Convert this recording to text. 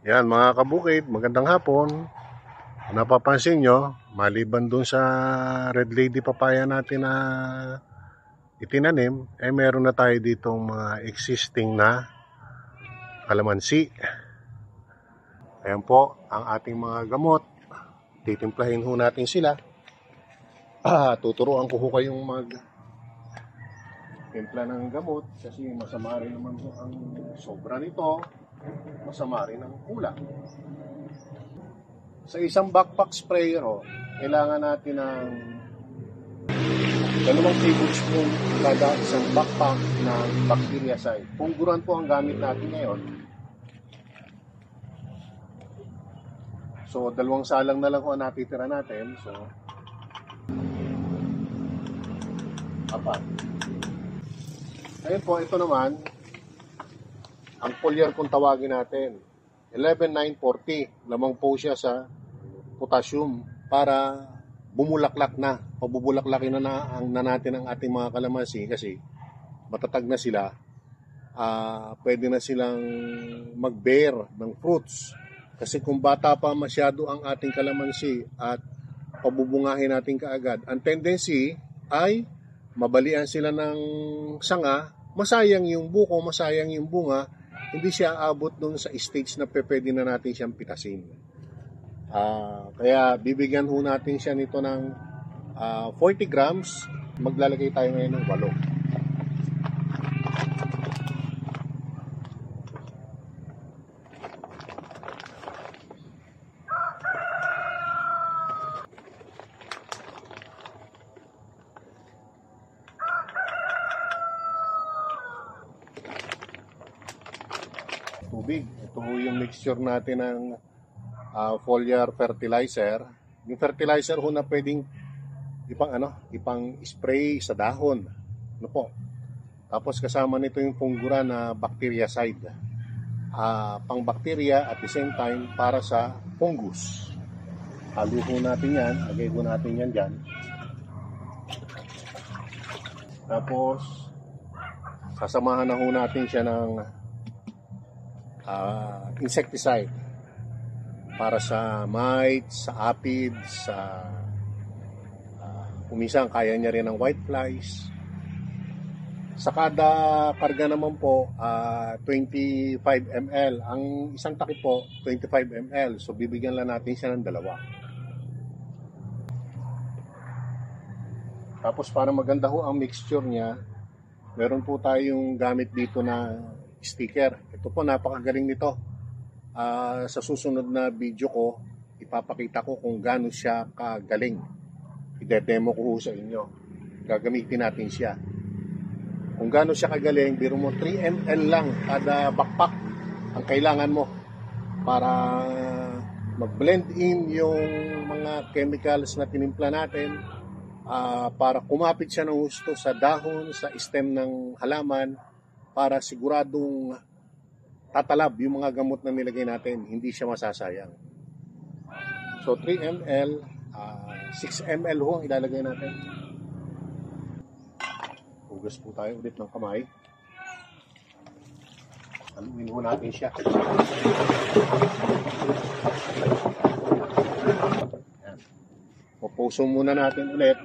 Yan mga kabukid, magandang hapon. Napapansin nyo, maliban dun sa Red Lady papaya natin na itinanim, meron na tayo ditong mga existing na kalamansi. Ayan po ang ating mga gamot. Titimplahin ho natin sila. Tuturuan ko ho kayong timpla ng gamot kasi masama rin naman ho ang sobra nito. Masama rin ang kulang. Sa isang backpack sprayer, kailangan natin ng 2 tablespoon kada isang backpack ng bactericide. Pungguran po ang gamit natin ngayon. So, 2 salang na lang ang natitira natin. So, 4. Ayun po, ito naman ang foliar kung tawagin natin. 11940. Lamang po siya sa potassium para bumulaklak na. Pabubulaklakin na natin ang ating mga kalamansi kasi matatag na sila. Pwede na silang mag-bear ng fruits. Kasi kung bata pa masyado ang ating kalamansi at pabubungahin natin kaagad, ang tendency ay mabalian sila ng sanga, masayang yung buko, masayang yung bunga, hindi siya aabot doon sa stage na pwede na natin siyang pitasin. Kaya bibigyan ho natin siya nito ng 40 grams. Maglalagay tayo ngayon ng 8. Tubig. Ito yung mixture natin ng foliar fertilizer. Yung fertilizer ho na pwedeng ipang spray sa dahon. Ano po? Tapos kasama nito yung funggura na bactericide. Pang bacteria at the same time para sa fungus. Halo ho natin yan. Lagay ho natin yan dyan. Tapos sasamahan na ho natin siya ng insecticide para sa mites, sa aphids, sa kuminsan kaya niya rin ng whiteflies. Sa kada karga naman po 25 ml. Ang isang takip po 25 ml. So bibigyan lang natin siya ng 2. Tapos para maganda ho ang mixture niya, meron po tayong gamit dito na sticker. Ito po, napakagaling nito. Sa susunod na video ko, ipapakita ko kung gaano siya kagaling. I-demo ko sa inyo. Gagamitin natin siya. Kung gaano siya kagaling, biro mo 3 ml lang kada backpack ang kailangan mo para mag-blend in yung mga chemicals na tinimpla natin, para kumapit siya ng gusto sa dahon, sa stem ng halaman, para siguradong tatalab yung mga gamot na nilagay natin, hindi siya masasayang. So 3 ml, 6 ml ho ang ilalagay natin. Hugas po tayo ulit ng kamay. Haluin ho natin siya. Pupuso muna natin ulit.